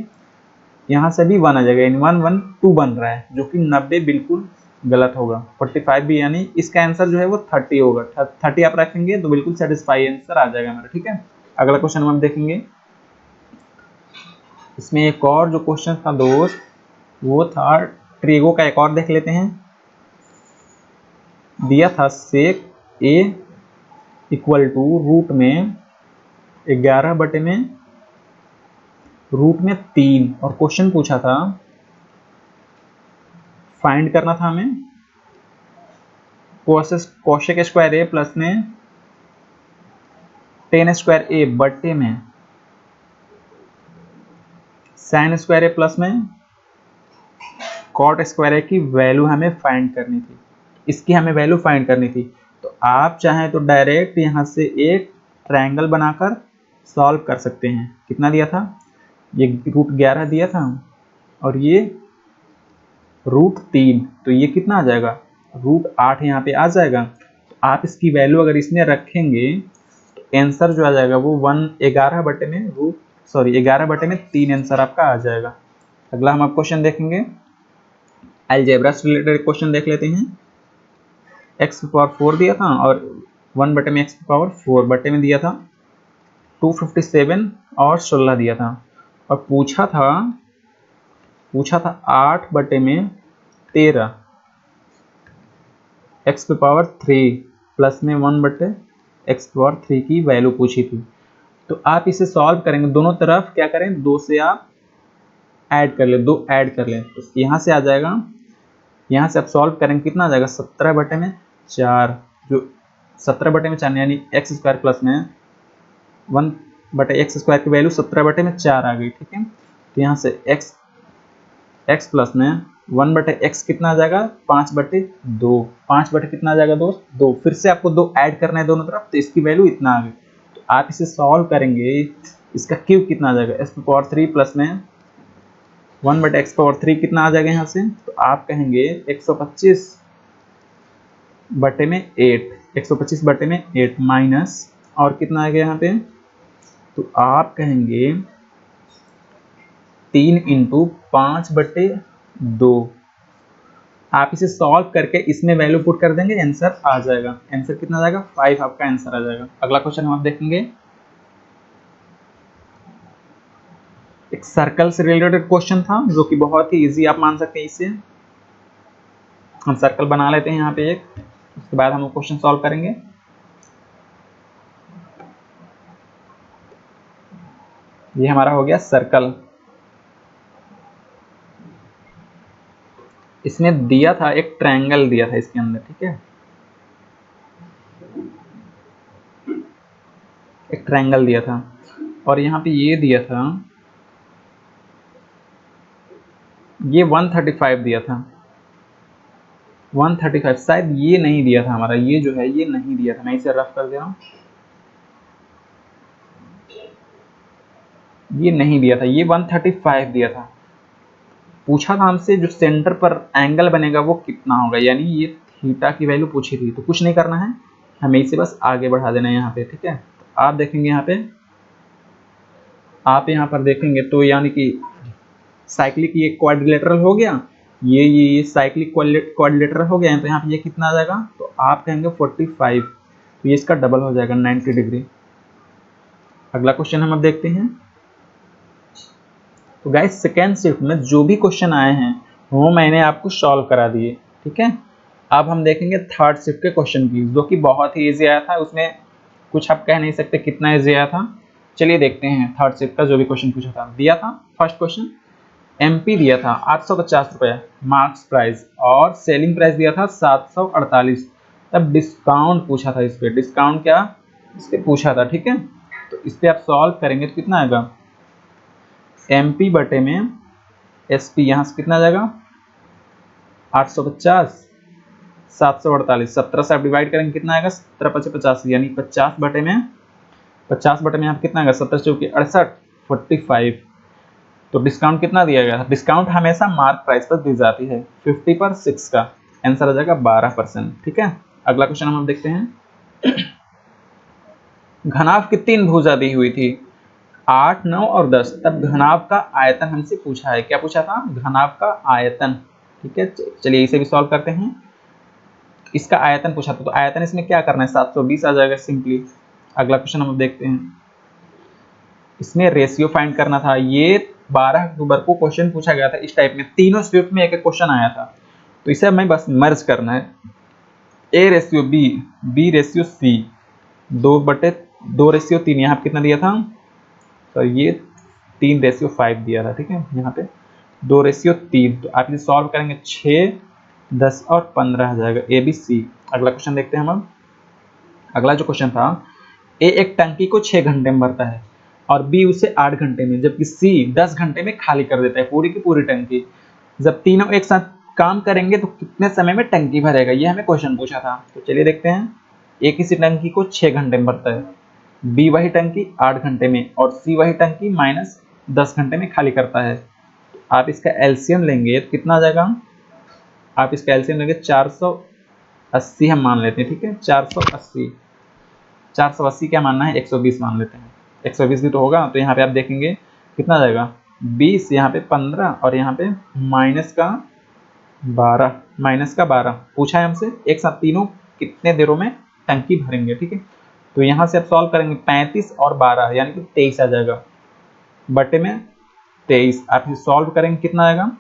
1 आ जाएगा, यानी 1 1 2 बन रहा है, जो कि 90 बिल्कुल गलत होगा। 45 भी, यानी इसका आंसर जो है वो 30 होगा। 30 आप रखेंगे तो बिल्कुल सेटिस्फाई आंसर आ जाएगा मेरा, ठीक है। अगला क्वेश्चन हम देखेंगे। इसमें एक और जो क्वेश्चन था दोस्त, वो था ट्रिगो का। एक और देख लेते हैं। दिया था सेक ए इक्वल टू रूट में 11 बटे में रूट में 3 और क्वेश्चन पूछा था, फाइंड करना था हमें कोशेक स्क्वायर ए प्लस में टेन स्क्वायर ए बटे में साइन स्क्वायर ए प्लस में कॉट स्क्वायर ए की वैल्यू हमें फाइंड करनी थी। इसकी हमें वैल्यू फाइंड करनी थी। तो आप चाहें तो डायरेक्ट यहाँ से एक ट्रायंगल बनाकर सॉल्व कर सकते हैं। कितना दिया था, ये रूट 11 दिया था और ये रूट 3, तो ये कितना आ जाएगा, रूट 8 यहाँ पे आ जाएगा। तो आप इसकी वैल्यू अगर इसमें रखेंगे तो आंसर जो आ जाएगा वो 11 बटे में 11 बटे में 3 आंसर आपका आ जाएगा। अगला हम आप क्वेश्चन देखेंगे, अलजेब्रा से रिलेटेड क्वेश्चन देख लेते हैं। x पावर 4 दिया था और 1 बटे में x पावर 4 बटे में दिया था 257 और 16 दिया था। और पूछा था 8 बटे में 13 x पावर 3 प्लस में 1 बटे x पावर 3 की वैल्यू पूछी थी। तो आप इसे सॉल्व करेंगे, दोनों तरफ क्या करें, 2 से आप ऐड कर ले, 2 ऐड कर लें, तो यहाँ से आ जाएगा। यहाँ से आप सॉल्व करेंगे, कितना आ जाएगा, 17 बटे में 4, जो 17 बटे में 4 यानी एक्स स्क्वायर प्लस में 1 बटे एक्स स्क्वायर की वैल्यू 17 बटे में 4 आ गई, ठीक है। तो यहाँ से एक्स प्लस में 1 बटे एक्स कितना आ जाएगा, 5 बटे 2, 5 बटे कितना आ जाएगा दोस्त, 2। फिर से आपको 2 ऐड करना है दोनों तरफ, तो इसकी वैल्यू इतना आ गई। तो आप इसे सॉल्व करेंगे, इसका क्यूब कितना आ जाएगा, एक्स पावर 3 प्लस में 1 बटे एक्स पावर 3 कितना आ जाएगा यहाँ से, तो आप कहेंगे 125 बटे में 8, 125 बटे में 8 माइनस और कितना आ गया यहाँ पे, तो आप कहेंगे 3 इंटू 5 बटे 2। आप इसे सॉल्व करके इसमें वैल्यू पुट कर देंगे, आंसर आ जाएगा। आंसर कितना आ जाएगा, 5 आपका आंसर आ जाएगा। अगला क्वेश्चन हम आप देखेंगे, एक सर्कल से रिलेटेड क्वेश्चन था जो कि बहुत ही इजी आप मान सकते हैं। इसे हम सर्कल बना लेते हैं यहाँ पे एक, उसके बाद हम क्वेश्चन सॉल्व करेंगे। ये हमारा हो गया सर्कल। इसमें दिया था एक ट्रायंगल दिया था इसके अंदर, ठीक है, एक ट्रायंगल दिया था और यहाँ पे ये दिया था, ये 135 दिया था 135 शायद ये नहीं दिया था हमारा, ये जो है ये नहीं दिया था, मैं इसे रफ कर दे रहा हूँ, ये नहीं दिया था, ये 135 दिया था। पूछा था हमसे जो सेंटर पर एंगल बनेगा वो कितना होगा, यानी ये थीटा की वैल्यू पूछी थी। तो कुछ नहीं करना है, हमें इसे बस आगे बढ़ा देना है यहाँ पे, ठीक है। तो आप देखेंगे यहाँ पे, आप यहाँ पर देखेंगे तो यानी कि साइक्लिक ये क्वाड्रिलेटरल हो गया, ये साइक्लिक क्वाड्रिलेटरल हो गया है, तो यहाँ पे ये कितना आ जाएगा, तो आप कहेंगे 45, तो ये इसका डबल हो जाएगा 90 डिग्री। अगला क्वेश्चन हम अब देखते हैं। तो गाइस सेकेंड शिफ्ट में जो भी क्वेश्चन आए हैं वो मैंने आपको सॉल्व करा दिए, ठीक है। अब हम देखेंगे थर्ड शिफ्ट के क्वेश्चन की, जो कि बहुत ही इजी आया था, उसमें कुछ आप कह नहीं सकते कितना इजी आया था। चलिए देखते हैं थर्ड शिफ्ट का जो भी क्वेश्चन पूछा था। दिया था फर्स्ट क्वेश्चन, एमपी दिया था 850 रुपये मार्क्स प्राइस, और सेलिंग प्राइस दिया था 748। तब डिस्काउंट पूछा था, इस पर डिस्काउंट क्या इस पर पूछा था, ठीक है। तो इस पर आप सॉल्व करेंगे तो कितना आएगा, एम पी बटे में एस पी, यहाँ से कितना आ जाएगा 850, 748, 17 से आप डिवाइड करेंगे कितना आएगा 17 पचे 85, यानी 50 बटे में यहाँ कितना आएगा 17 चौकी 68, 45। तो डिस्काउंट कितना दिया गया था, डिस्काउंट हमेशा मार्क प्राइस पर दी जाती है, 50 पर 6 का आंसर आ जाएगा 12%, ठीक है। अगला क्वेश्चन हम देखते हैं। घनाभ की 3 भुजा दी हुई थी, 8, 9 और 10। तब घनाभ का आयतन हमसे पूछा है, क्या पूछा था, घनाभ का आयतन, ठीक है। चलिए इसे भी सॉल्व करते हैं। इसका आयतन पूछा था, तो आयतन इसमें क्या करना है 720 आ जाएगा सिंपली। अगला क्वेश्चन हम देखते हैं, इसमें रेशियो फाइंड करना था। ये 12 अक्टूबर को क्वेश्चन पूछा गया था इस टाइप में, तीनों स्विफ्ट में एक एक क्वेश्चन आया था, तो इसे हमें बस मर्ज करना है, A ratio B, B ratio C, 2/2 ratio 3, यहाँ कितना दिया था, तो ये 3/5 दिया था, ठीक है। यहाँ पे 2/3, तो आप इसे सॉल्व करेंगे 6, 10 और 15 आ जाएगा, ए बी सी। अगला क्वेश्चन देखते हैं हम अब। अगला जो क्वेश्चन था, ए एक टंकी को 6 घंटे में भरता है और बी उसे 8 घंटे में, जबकि सी 10 घंटे में खाली कर देता है पूरी की पूरी टंकी। जब तीनों एक साथ काम करेंगे तो कितने समय में टंकी भरेगा, ये हमें क्वेश्चन पूछा था। तो चलिए देखते हैं, ए किसी टंकी को 6 घंटे में भरता है, बी वही टंकी 8 घंटे में, और सी वही टंकी -10 घंटे में खाली करता है। तो आप इसका एलसीएम लेंगे तो कितना आ जाएगा, आप इसका एलसीएम लेंगे 480 हम मान लेते हैं, ठीक है। 480 क्या मानना है 120 मान लेते हैं, 120 भी तो होगा। तो यहाँ पे आप देखेंगे कितना आ जाएगा 20, यहाँ पे 15 और यहाँ पे -12 पूछा है हमसे, एक साथ तीनों कितने देरों में टंकी भरेंगे, ठीक है। तो यहाँ से आप सॉल्व करेंगे 35 और 12 यानी कि 23 आ जाएगा, बटे में 23 आप सॉल्व करेंगे कितना आएगा,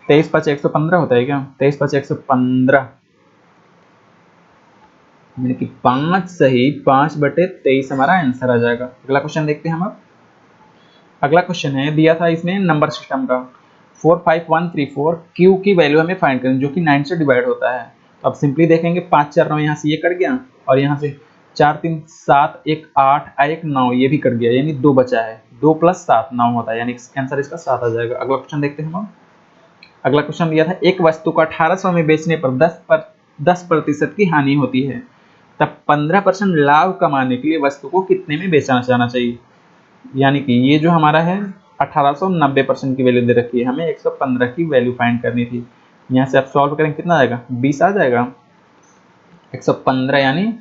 23 5 115 होता है क्या, 23 5 115, यानी कि 5 सही 5/23 हमारा आंसर आ जाएगा। अगला क्वेश्चन देखते हैं हम अब। अगला क्वेश्चन है, दिया था इसमें नंबर सिस्टम का 45134, क्यू की वैल्यू हमें फाइंड करनी जो कि 9 से डिवाइड होता है। तो अब सिंपली देखेंगे 5 4 9, यहाँ से ये कट गया और यहाँ से 4 3 7 1 8 1 9 ये भी कट गया, यानी 2 बचा है, 2 + 7 9 होता है, यानी आंसर इसका 7 आ जाएगा। अगला क्वेश्चन देखते हैं हम। अगला क्वेश्चन दिया था, एक वस्तु को 1800 में बेचने पर 10% की हानि होती है, तब 15% लाभ कमाने के लिए वस्तु को कितने में बेचना जाना चाहिए। यानी कि ये जो हमारा है 1800 90% की वैल्यू दे रखी है, हमें 115 की वैल्यू फाइंड करनी थी। यहाँ से आप सॉल्व करेंगे कितना आएगा 20 आ जाएगा, 115 यानी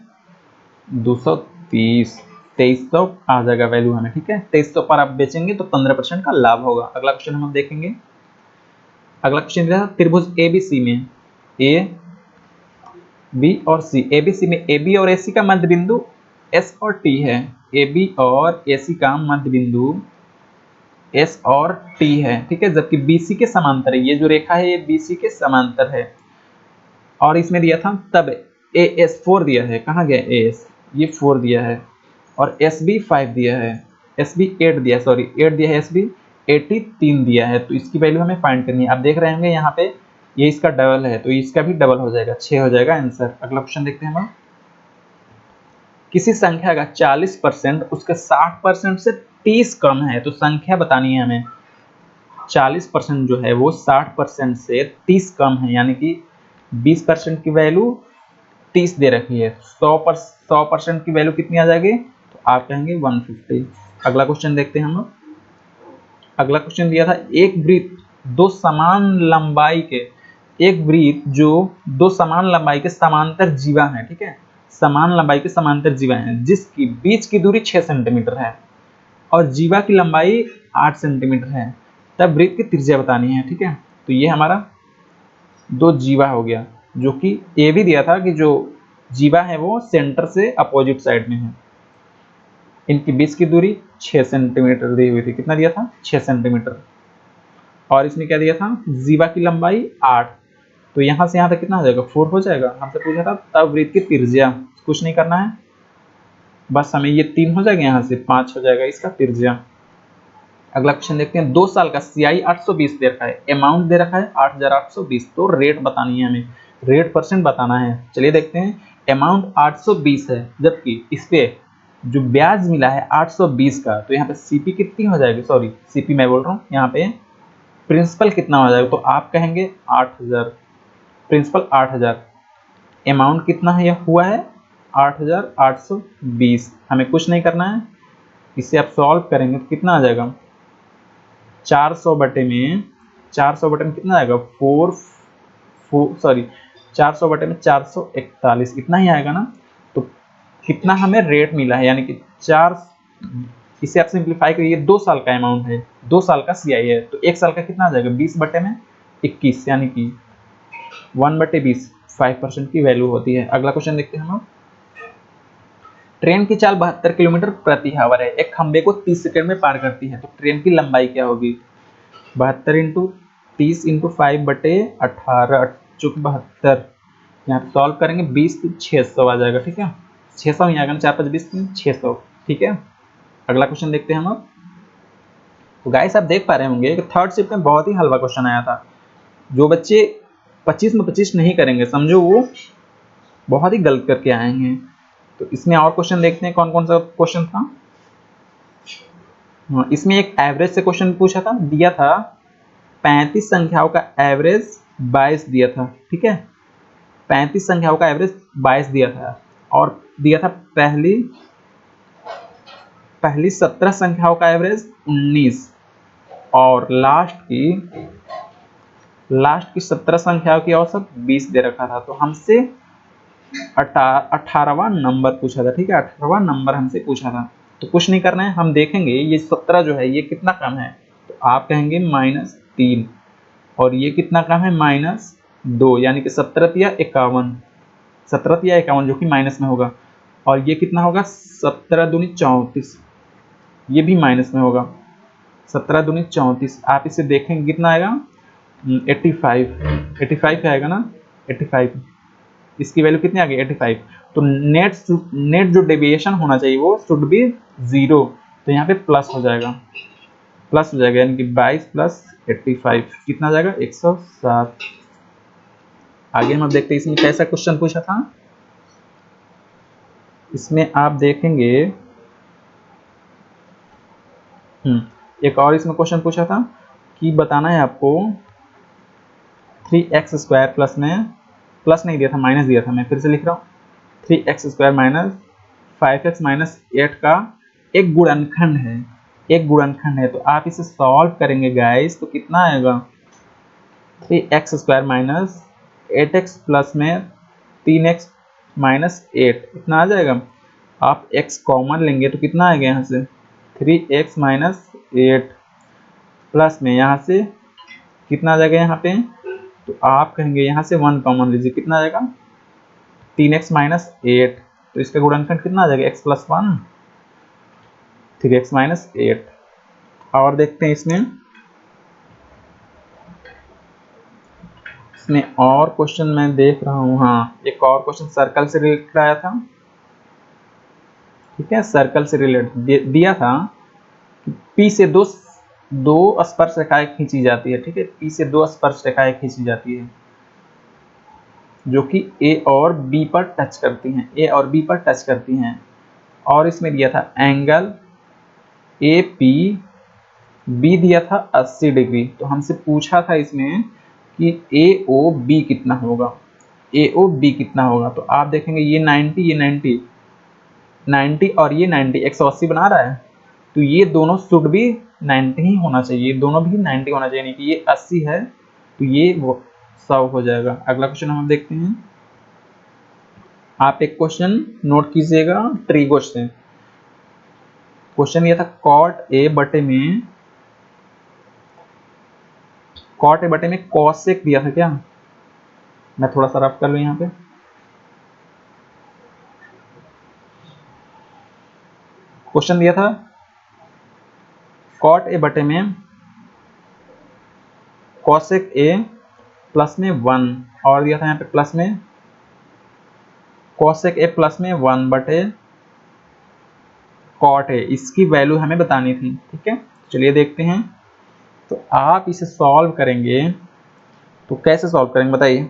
230, 2300 आ जाएगा वैल्यू हमें, ठीक है। 2300 पर आप बेचेंगे तो 15% का लाभ होगा। अगला क्वेश्चन हम देखेंगे। अगला क्वेश्चन दिया त्रिभुज एबीसी में ए बी और सी, एबीसी में ए बी और ए सी का मध्य बिंदु एस और टी है, ए बी और ए सी का मध्य बिंदु एस और टी है, ठीक है। जबकि बीसी के समांतर है, ये जो रेखा है ये बीसी के समांतर है, और इसमें दिया था तब ए एस 4 दिया है, कहाँ गया ए एस, ये 4 दिया है, और एस बी 5 दिया है, एस बी 8 दिया है, सॉरी 8 दिया है, एस बी 83 दिया है। तो इसकी वैल्यू हमें फाइंड करनी है। आप देख रहे होंगे यहाँ पे ये इसका डबल है, तो इसका भी डबल हो जाएगा, 6 हो जाएगा आंसर। अगला क्वेश्चन देखते हैं हम। किसी संख्या का 40% उसके 60% से 30 कम है, तो संख्या बतानी है हमें। 40% जो है वो 60% से 30 कम है, यानी कि 20% की वैल्यू 30 दे रखी है, 100% की वैल्यू कितनी आ जाएगी, तो आप कहेंगे 150। अगला क्वेश्चन देखते हैं हम लोग। अगला क्वेश्चन दिया था एक वृत्त दो समान लंबाई के, एक वृत्त जो दो समान लंबाई के समांतर जीवा है, ठीक है, समान लंबाई के समांतर जीवा है, जिसकी बीच की दूरी 6 सेंटीमीटर है और जीवा की लंबाई 8 सेंटीमीटर है, तब वृत्त की त्रिज्या बतानी है, ठीक है। तो ये हमारा दो जीवा हो गया, जो कि ये भी दिया था कि जो जीवा है वो सेंटर से अपोजिट साइड में है, इनकी बीच की दूरी 6 सेंटीमीटर दी हुई थी। कितना दिया था, 6 सेंटीमीटर। और इसमें क्या दिया था, जीवा की लंबाई 8, तो यहाँ से यहाँ तक कितना हो जाएगा, 4 हो जाएगा। हमसे पूछा था तब वृत्त की त्रिज्या, कुछ नहीं करना है, बस हमें ये 3 हो जाएगा, यहाँ से 5 हो जाएगा इसका त्रिज्या। अगला क्वेश्चन देखते हैं। 2 साल का CI 820 दे रखा है, अमाउंट दे रखा है 8820, तो रेट बतानी है हमें, रेट परसेंट बताना है। चलिए देखते हैं, अमाउंट 820 है, जबकि इस पे जो ब्याज मिला है 820 का, तो यहाँ पे सीपी कितनी हो जाएगी, सॉरी सीपी मैं बोल रहा हूँ, यहाँ पे प्रिंसिपल कितना हो जाएगा, तो आप कहेंगे 8000, प्रिंसिपल 8000, अमाउंट कितना है, यह हुआ है 8820। हमें कुछ नहीं करना है, इसे आप सॉल्व करेंगे तो कितना आ जाएगा, 400 बटे में, 400 बटे में कितना आएगा, 400 बटे में 441, इतना ही आएगा ना। तो कितना हमें रेट मिला है, यानी कि 4, इसे आप सिंप्लीफाई करिए, 2 साल का अमाउंट है, 2 साल का CI है, तो 1 साल का कितना आ जाएगा, 20 बटे में 21, यानी कि 1 बटे 20, 5% की वैल्यू होती है। अगला क्वेश्चन देखते हैं हम। ट्रेन की चाल 72 किलोमीटर प्रति आवर है, एक खंबे को 30 सेकंड में पार करती है, तो ट्रेन की लंबाई क्या होगी, 72 इंटू 30 इंटू 5 बटे 18, चूंकि 72, यहाँ पे सॉल्व करेंगे 20 तो 600 आ जाएगा, ठीक है, 600 ही आएगा ना, 4 5 20 600, ठीक है। अगला क्वेश्चन देखते हैं हम अब। तो गाइस आप देख पा रहे होंगे कि थर्ड शिफ्ट में बहुत ही हलवा क्वेश्चन आया था, जो बच्चे 25 में 25 नहीं करेंगे समझो वो बहुत ही गलत करके आएंगे। तो इसमें और क्वेश्चन देखते हैं कौन कौन सा क्वेश्चन था। इसमें एक एवरेज से क्वेश्चन पूछा था, दिया था 35 संख्याओं का एवरेज 22 दिया था, ठीक है, 35 संख्याओं का एवरेज 22 दिया था, और दिया था पहली 17 संख्याओं का एवरेज 19, और लास्ट की 17 संख्याओं की औसत 20 दे रखा था। तो हमसे 18वां नंबर पूछा था, ठीक है, 18वां नंबर हमसे पूछा था। तो कुछ नहीं करना है, हम देखेंगे ये 17 जो है ये कितना कम है, तो आप कहेंगे -3, और ये कितना कम है, -2, यानी कि 17 या 51, 17 या 51 जो कि माइनस में होगा, और ये कितना होगा, 17 दूनी 34, ये भी माइनस में होगा, 17 दूनी 34। आप इसे देखेंगे कितना आएगा, 85 आएगा ना, 85, इसकी वैल्यू कितनी आ गई, 85। तो नेट जो डेविएशन होना चाहिए वो शुड बी 0, तो यहाँ पे प्लस हो जाएगा, यानी कि 22 प्लस 85 कितना आ जाएगा, 107। आगे हम अब देखते हैं इसमें कैसा क्वेश्चन पूछा था। इसमें आप देखेंगे एक और इसमें क्वेश्चन पूछा था कि बताना है आपको 3x² प्लस में, प्लस नहीं दिया था माइनस दिया था, मैं फिर से लिख रहा हूँ, 3x² माइनस 5x माइनस 8 का एक गुणनखंड है, तो आप इसे सॉल्व करेंगे गाइस तो कितना आएगा, 3x² माइनस 8x प्लस में 3x माइनस 8, इतना आ जाएगा। आप x कॉमन लेंगे तो कितना आएगा, यहाँ से 3x माइनस 8 प्लस में यहाँ से कितना आ जाएगा, यहाँ पे तो आप कहेंगे यहाँ से 1 कॉमन लीजिए, कितना आ जाएगा, 3x माइनस 8, तो इसका गुणनखंड कितना आ जाएगा, x प्लस 1, 3x माइनस 8। और देखते हैं इसमें और क्वेश्चन मैं देख रहा हूँ, हाँ एक और क्वेश्चन सर्कल से रिलेटेड आया था, ठीक है, सर्कल से रिलेटेड दिया था कि P से दो स्पर्श रेखाएं खींची जाती है, ठीक है, P से 2 स्पर्श रेखाएं खींची जाती है जो कि A और B पर टच करती हैं, और इसमें दिया था एंगल APB दिया था 80 डिग्री। तो हमसे पूछा था इसमें कि AOB कितना होगा, AOB कितना होगा। तो आप देखेंगे ये 90, ये 90, 90 और ये 90 180 बना रहा है, तो ये दोनों शुड भी 90 ही होना चाहिए, दोनों भी 90 होना चाहिए, नहीं कि ये 80 है तो ये 100 हो जाएगा। अगला क्वेश्चन हम देखते हैं। आप एक क्वेश्चन नोट कीजिएगा, ट्री क्वेश्चन। क्वेश्चन ये था कॉट ए बटे में कॉसेक दिया था क्या। मैं थोड़ा सा रफ कर लूं यहाँ पे। क्वेश्चन दिया था कॉट ए बटे में कॉसेक ए प्लस में 1, और दिया था यहाँ पे प्लस में कॉसेक ए प्लस में 1 बटे कॉट ए। इसकी वैल्यू हमें बतानी थी, ठीक है। चलिए देखते हैं। तो आप इसे सॉल्व करेंगे तो कैसे सॉल्व करेंगे बताइए।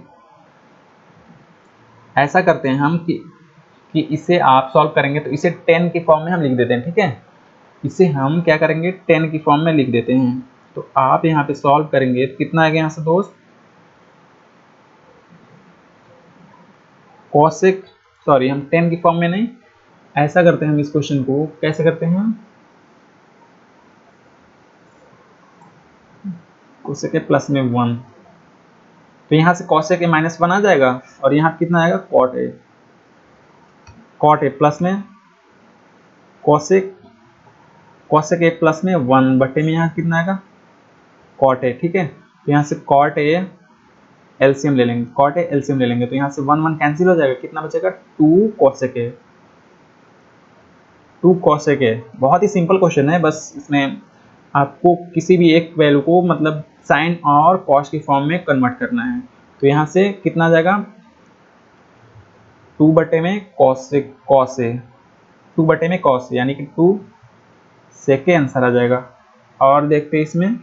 ऐसा करते हैं हम कि इसे आप सॉल्व करेंगे तो इसे 10 के फॉर्म में हम लिख देते हैं, ठीक है। इसे हम क्या करेंगे 10 की फॉर्म में लिख देते हैं। तो आप यहाँ पे सॉल्व करेंगे तो कितना आ गया यहाँ से दोस्त, कॉसेक, सॉरी हम 10 की फॉर्म में नहीं, ऐसा करते हैं हम इस क्वेश्चन को कैसे करते हैं, कोसेक ए प्लस में 1, तो यहाँ से कॉसेक ए माइनस 1 आ जाएगा और यहाँ कितना आएगा कॉट ए प्लस में कॉसेक ए प्लस में 1 बटे में यहाँ कितना आएगा कॉट ए, ठीक है। तो यहाँ से कॉट ए एलसीएम ले लेंगे, तो यहाँ से 1 1 कैंसिल हो जाएगा, कितना बचेगा 2 कॉसेक ए। बहुत ही सिंपल क्वेश्चन है, बस इसमें आपको किसी भी एक वैल्यू को मतलब साइन और कॉस की फॉर्म में कन्वर्ट करना है। तो यहाँ से कितना आ जाएगा 2 बटे में कॉस यानी कि 2 सेक आंसर आ जाएगा। और देखते हैं इसमें,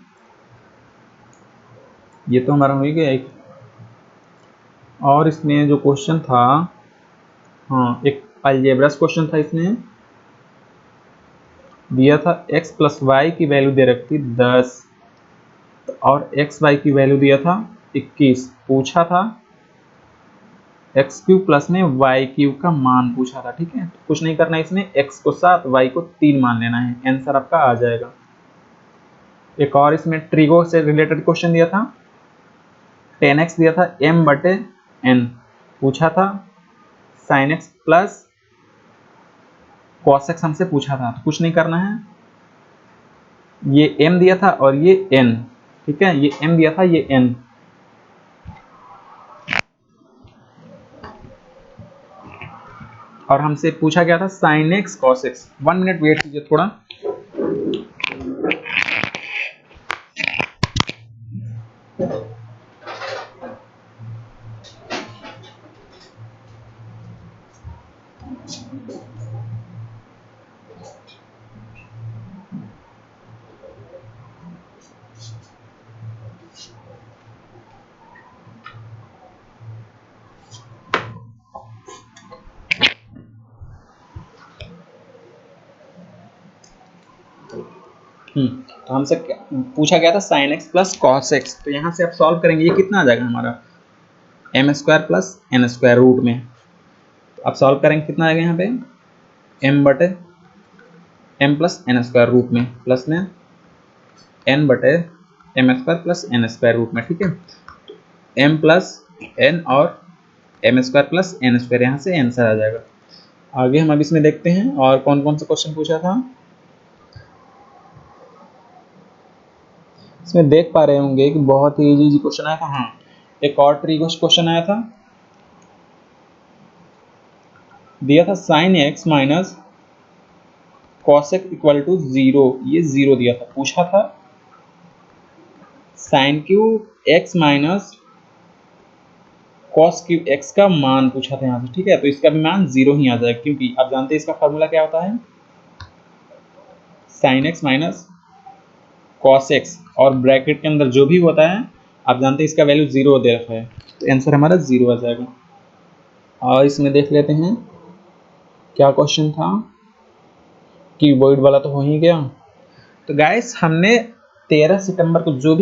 ये तो हमारा हो गया एक, और इसमें जो क्वेश्चन था, हाँ एक अलजेब्रास क्वेश्चन था, इसमें दिया था x प्लस वाई की वैल्यू दे रखी 10 और एक्स वाई की वैल्यू दिया था 21, पूछा था एक्स क्यूब प्लस में वाई क्यूब का मान पूछा था, ठीक है। तो कुछ नहीं करना है इसमें, x को 7 वाई को 3 मान लेना है, आंसर आपका आ जाएगा। एक और इसमें ट्रिगो से रिलेटेड क्वेश्चन दिया था, 10x दिया था m बटे n, पूछा था sin x plus cos x हमसे पूछा था। तो कुछ नहीं करना है, ये m दिया था और ये n, ठीक है, ये m दिया था ये n, और हमसे पूछा गया था sin x cos x। 1 minute wait कीजिए थोड़ा। तो हमसे पूछा गया था sin x plus cos x। तो यहाँ से आप सॉल्व करेंगे, ये कितना आ जाएगा हमारा m square plus n square root में। तो आप सॉल्व करेंगे कितना आएगा यहाँ पे m बटे m plus n square root में प्लस में n बटे m square plus n square root में, ठीक है। m प्लस n और m square plus n square, यहाँ से आंसर आ जाएगा। आगे हम अब इसमें देखते हैं और कौन कौन सा क्वेश्चन पूछा था। इसमें देख पा रहे होंगे कि बहुत ही इजी क्वेश्चन आया था। हाँ एक और ट्री क्वेश्चन आया था, दिया था sin x minus cos x equal to 0, ये 0 दिया था, पूछा था sin cube x minus cos cube x का मान पूछा था यहाँ से, ठीक है। तो इसका भी मान 0 ही आ जाएगा, क्योंकि आप जानते हैं इसका फॉर्मूला क्या होता है, sin x minus cos x और ब्रैकेट के अंदर जो भी होता है आप जानते हैं इसका वैल्यू 0 दे रखा है, तो आंसर हमारा 0 आ जाएगा। और इसमें देख लेते हैं क्या क्वेश्चन था, कीबोर्ड वाला तो हो ही गया। तो गाइस हमने 13 अक्टूबर को जो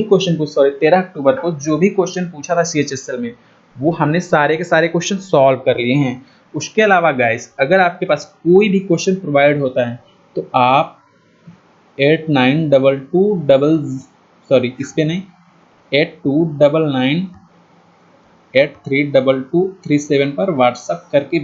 भी क्वेश्चन पूछा था CHSL में, वो हमने सारे के सारे क्वेश्चन सॉल्व कर लिए हैं। उसके अलावा गाइस अगर आपके पास कोई भी क्वेश्चन प्रोवाइड होता है तो आप 8299 832237 पर व्हाट्सअप करके